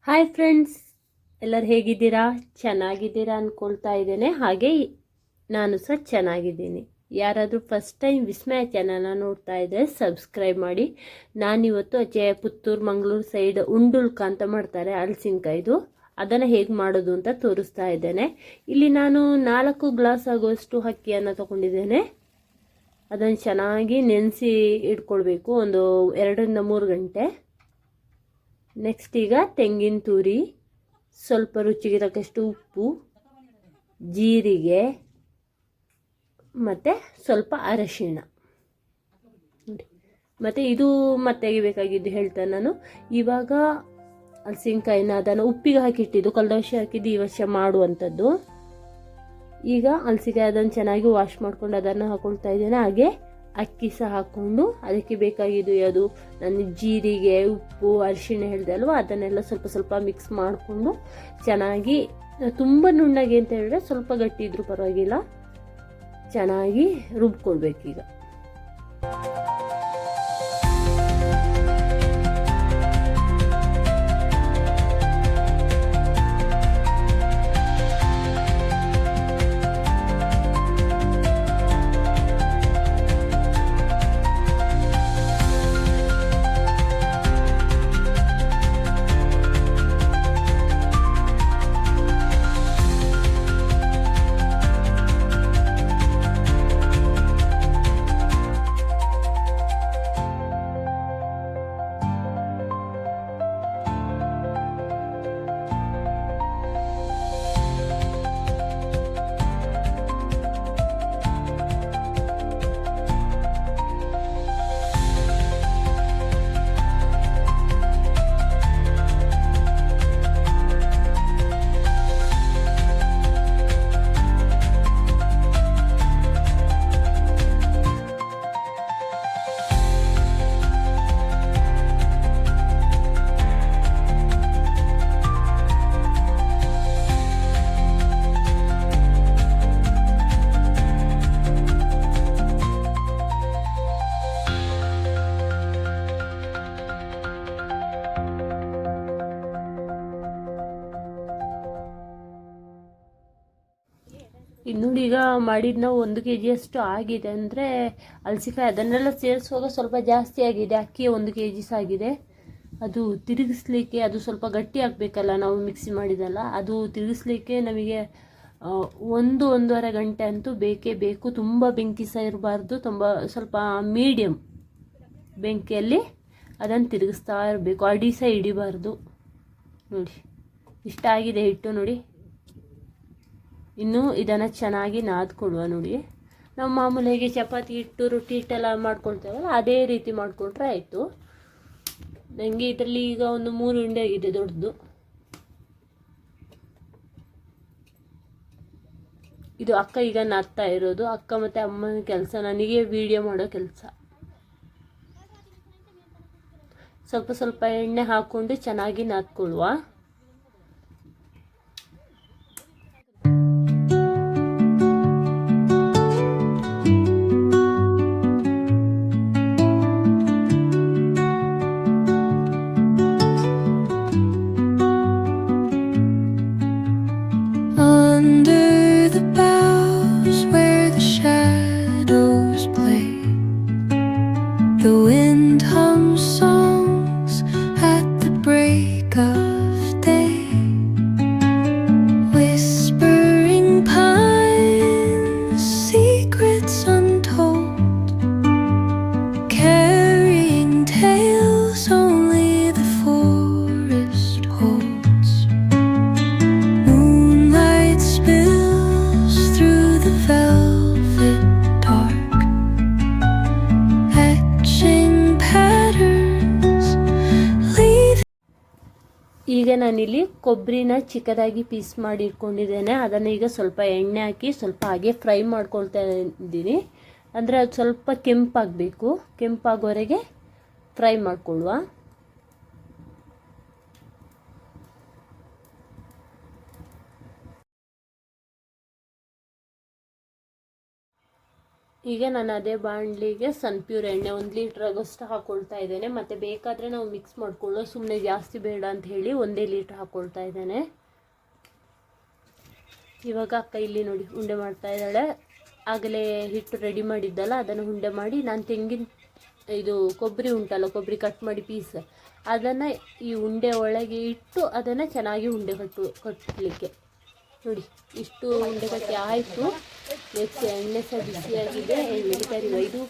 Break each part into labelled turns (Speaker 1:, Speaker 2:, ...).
Speaker 1: Hi friends, ಎಲ್ಲರೂ ಹೇಗಿದ್ದೀರಾ? ಚೆನ್ನಾಗಿದ್ದೀರಾ ಅಂದ್ಕೊಳ್ತಾ ಇದ್ದೇನೆ. ಹಾಗೆ ನಾನು ಸಹ ಚೆನ್ನಾಗಿದ್ದೀನಿ. ಯಾರಾದರೂ ಫಸ್ಟ್ ಟೈಮ್ ವಿಸ್ಮಯ ಚಾನಲ್ನ ನೋಡ್ತಾ ಇದ್ದರೆ ಸಬ್ಸ್ಕ್ರೈಬ್ ಮಾಡಿ. ನಾನಿವತ್ತು ಪುತ್ತೂರು ಮಂಗಳೂರು ಸೈಡ್ ಉಂಡುಳ್ಕ ಅಂತ ಮಾಡ್ತಾರೆ, ಹಲಸಿನಕಾಯ್ದು. ಅದನ್ನು ಹೇಗೆ ಮಾಡೋದು ಅಂತ ತೋರಿಸ್ತಾ ಇದ್ದೇನೆ. ಇಲ್ಲಿ ನಾನು 4 ಗ್ಲಾಸ್ ಆಗುವಷ್ಟು ಅಕ್ಕಿಯನ್ನು ತಗೊಂಡಿದ್ದೇನೆ. ಅದನ್ನು ಚೆನ್ನಾಗಿ ನೆನೆಸಿ ಇಟ್ಕೊಳ್ಬೇಕು, ಒಂದು 2ರಿಂದ 3 ಗಂಟೆ. ನೆಕ್ಸ್ಟ್ ಈಗ ತೆಂಗಿನ ತುರಿ, ಸ್ವಲ್ಪ ರುಚಿಗೆ ತಕ್ಕಷ್ಟು ಉಪ್ಪು, ಜೀರಿಗೆ ಮತ್ತು ಸ್ವಲ್ಪ ಅರಶಿಣ. ಮತ್ತು ಇದು ಮತ್ತೆ ಬೇಕಾಗಿದ್ದು ಹೇಳ್ತೇನೆ ನಾನು. ಇವಾಗ ಹಲಸಿನಕಾಯಿನ ಅದನ್ನು ಉಪ್ಪಿಗೆ ಹಾಕಿಟ್ಟಿದ್ದು, ಕಳೆದ ವರ್ಷ ಹಾಕಿದ್ದು ಈ ವರ್ಷ ಮಾಡುವಂಥದ್ದು. ಈಗ ಹಲಸಿನಕಾಯಿ ಅದನ್ನು ಚೆನ್ನಾಗಿ ವಾಶ್ ಮಾಡ್ಕೊಂಡು ಅದನ್ನು ಹಾಕೊಳ್ತಾ ಇದ್ದೇನೆ. ಹಾಗೆ ಅಕ್ಕಿ ಸಹ ಹಾಕ್ಕೊಂಡು ಅದಕ್ಕೆ ಬೇಕಾಗಿದ್ದು ಯಾವುದು, ನಾನು ಜೀರಿಗೆ, ಉಪ್ಪು, ಅರಿಶಿಣ ಹೇಳಿದೆ ಅಲ್ವಾ, ಅದನ್ನೆಲ್ಲ ಸ್ವಲ್ಪ ಸ್ವಲ್ಪ ಮಿಕ್ಸ್ ಮಾಡಿಕೊಂಡು ಚೆನ್ನಾಗಿ, ತುಂಬ ನುಣ್ಣಗೆ ಅಂತ ಹೇಳಿದ್ರೆ ಸ್ವಲ್ಪ ಗಟ್ಟಿ ಇದ್ರೂ ಪರವಾಗಿಲ್ಲ, ಚೆನ್ನಾಗಿ ರುಬ್ಕೊಳ್ಬೇಕೀಗ. ಇದು ನೋಡಿ, ಈಗ ಮಾಡಿದ ನಾವು 1 kg ಅಷ್ಟು ಆಗಿದೆ. ಅಂದರೆ ಹಲಸಿನಕಾಯಿ ಅದನ್ನೆಲ್ಲ ಸೇರಿಸುವಾಗ ಸ್ವಲ್ಪ ಜಾಸ್ತಿ ಆಗಿದೆ. ಅಕ್ಕಿ 1 kg ಸಹ ಆಗಿದೆ. ಅದು ತಿರುಗಿಸ್ಲಿಕ್ಕೆ ಅದು ಸ್ವಲ್ಪ ಗಟ್ಟಿ ಆಗಬೇಕಲ್ಲ, ನಾವು ಮಿಕ್ಸಿ ಮಾಡಿದಲ್ಲ, ಅದು ತಿರುಗಿಸ್ಲಿಕ್ಕೆ ನಮಗೆ 1-1.5 ಗಂಟೆ ಅಂತೂ ಬೇಕೇ ಬೇಕು. ತುಂಬ ಬೆಂಕಿ ಸಹ ಇರಬಾರ್ದು, ಸ್ವಲ್ಪ ಮೀಡಿಯಮ್ ಬೆಂಕಿಯಲ್ಲಿ ಅದನ್ನು ತಿರುಗಿಸ್ತಾ ಇರಬೇಕು, ಅಡಿ ಸಹ ಹಿಡಿಬಾರ್ದು. ನೋಡಿ, ಇಷ್ಟ ಆಗಿದೆ ಹಿಟ್ಟು ನೋಡಿ. ಇನ್ನು ಇದನ್ನು ಚೆನ್ನಾಗಿ ನಾದ್ಕೊಡುವ. ನೋಡಿ, ನಾವು ಮಾಮೂಲಿಯಾಗಿ ಚಪಾತಿ ಹಿಟ್ಟು, ರೊಟ್ಟಿ ಹಿಟ್ಟೆಲ್ಲ ಮಾಡ್ಕೊಳ್ತೇವಲ್ಲ, ಅದೇ ರೀತಿ ಮಾಡಿಕೊಂಡ್ರೆ ಆಯಿತು. ನನಗೆ ಇದರಲ್ಲಿ ಈಗ ಒಂದು 3 ಉಂಡೆ ಆಗಿದೆ ದೊಡ್ಡದು. ಇದು ಅಕ್ಕ ಈಗ ನಾದ್ತಾ ಇರೋದು. ಅಕ್ಕ ಮತ್ತು ಅಮ್ಮನ ಕೆಲಸ, ನನಗೆ ವಿಡಿಯೋ ಮಾಡೋ ಕೆಲಸ. ಸ್ವಲ್ಪ ಸ್ವಲ್ಪ ಎಣ್ಣೆ ಹಾಕ್ಕೊಂಡು ಚೆನ್ನಾಗಿ ನಾದ್ಕೊಳ್ಳುವ. ಈಗ ನಾನಿಲ್ಲಿ ಕೊಬ್ಬರಿನ ಚಿಕ್ಕದಾಗಿ ಪೀಸ್ ಮಾಡಿ ಇಟ್ಕೊಂಡಿದ್ದೇನೆ. ಅದನ್ನು ಈಗ ಸ್ವಲ್ಪ ಎಣ್ಣೆ ಹಾಕಿ ಸ್ವಲ್ಪ ಹಾಗೆ ಫ್ರೈ ಮಾಡ್ಕೊಳ್ತಾ ಇದ್ದೀನಿ. ಅಂದರೆ ಅದು ಸ್ವಲ್ಪ ಕೆಂಪಾಗಬೇಕು, ಕೆಂಪಾಗೋವರೆಗೆ ಫ್ರೈ ಮಾಡ್ಕೊಳ್ಳುವ. ಈಗ ನಾನು ಅದೇ ಬಾಣಲಿಗೆ ಸನ್ಪ್ಯೂರ್ ಎಣ್ಣೆ 1 ಲೀಟ್ರ್ ಆಗೋಷ್ಟು ಹಾಕ್ಕೊಳ್ತಾ ಇದ್ದೇನೆ. ಮತ್ತು ಬೇಕಾದರೆ ನಾವು ಮಿಕ್ಸ್ ಮಾಡ್ಕೊಳ್ಳೋ, ಸುಮ್ಮನೆ ಜಾಸ್ತಿ ಬೇಡ ಅಂತ ಹೇಳಿ 1 ಲೀಟ್ರ್ ಹಾಕ್ಕೊಳ್ತಾ ಇದ್ದೇನೆ. ಇವಾಗ ಅಕ್ಕ ಇಲ್ಲಿ ನೋಡಿ ಉಂಡೆ ಮಾಡ್ತಾ ಇದ್ದಾಳೆ. ಆಗಲೇ ಹಿಟ್ಟು ರೆಡಿ ಮಾಡಿದ್ದಲ್ಲ, ಅದನ್ನು ಉಂಡೆ ಮಾಡಿ ನಾನು ಇದು ಕೊಬ್ಬರಿ ಉಂಟಲ್ಲ, ಕೊಬ್ಬರಿ ಕಟ್ ಮಾಡಿ ಪೀಸ್, ಅದನ್ನು ಈ ಉಂಡೆ ಒಳಗೆ ಇಟ್ಟು ಅದನ್ನು ಚೆನ್ನಾಗಿ ಉಂಡೆ ಕಟ್ಟಲಿಕ್ಕೆ ನೋಡಿ. ಇಷ್ಟು ಉಂಡೆ ಕಟ್ಟಿ ಆಯಿತು. ನೆಕ್ಸ್ಟ್ ಎಣ್ಣೆ ಸಹ ಬಿಸಿಯಾಗಿದೆ, ಎಣ್ಣೆಲಿ ಕರಿವ. ಇದು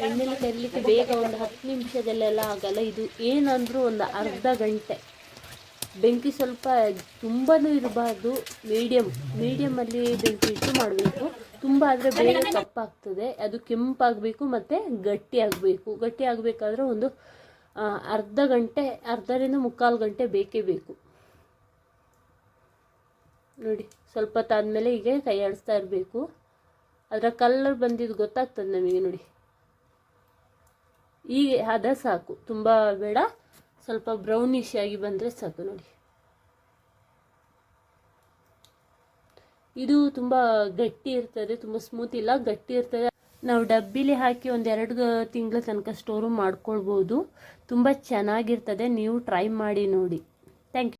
Speaker 1: ಎಣ್ಣೆಲಿ ಕರಿಲಿಕ್ಕೆ ಬೇಗ ಒಂದು 10 ನಿಮಿಷದಲ್ಲೆಲ್ಲ ಆಗಲ್ಲ. ಇದು ಏನಂದರೂ ಒಂದು ಅರ್ಧ ಗಂಟೆ. ಬೆಂಕಿ ಸ್ವಲ್ಪ ತುಂಬಾ ಇರಬಾರ್ದು, ಮೀಡಿಯಮಲ್ಲಿ ಬೆಂಕಿ ಇಟ್ಟು ಮಾಡಬೇಕು. ತುಂಬ ಆದರೆ ಬೇಗ ಕಪ್ಪಾಗ್ತದೆ. ಅದು ಕೆಂಪಾಗಬೇಕು ಮತ್ತು ಗಟ್ಟಿ ಆಗಬೇಕಾದ್ರೆ ಒಂದು ಅರ್ಧ ಗಂಟೆ, ಅರ್ಧರಿಂದ 3/4 ಗಂಟೆ ಬೇಕೇ ಬೇಕು ನೋಡಿ. ಸ್ವಲ್ಪ ಹೊತ್ತಾದಮೇಲೆ ಈಗ ಕೈ ಆಡಿಸ್ತಾ ಇರಬೇಕು. ಅದರ ಕಲರ್ ಬಂದಿದ್ದು ಗೊತ್ತಾಗ್ತದೆ ನಮಗೆ ನೋಡಿ. ಈಗ ಅದ ಸಾಕು, ತುಂಬ ಬೇಡ, ಸ್ವಲ್ಪ ಬ್ರೌನಿಶ್ ಆಗಿ ಬಂದರೆ ಸಾಕು ನೋಡಿ. ಇದು ತುಂಬ ಗಟ್ಟಿ ಇರ್ತದೆ, ತುಂಬ ಸ್ಮೂತ್ ಇಲ್ಲ, ಗಟ್ಟಿ ಇರ್ತದೆ. ನಾವು ಡಬ್ಬಿಲಿ ಹಾಕಿ 1-2 ತಿಂಗಳ ತನಕ ಸ್ಟೋರು ಮಾಡ್ಕೊಳ್ಬೋದು. ತುಂಬ ಚೆನ್ನಾಗಿರ್ತದೆ, ನೀವು ಟ್ರೈ ಮಾಡಿ ನೋಡಿ.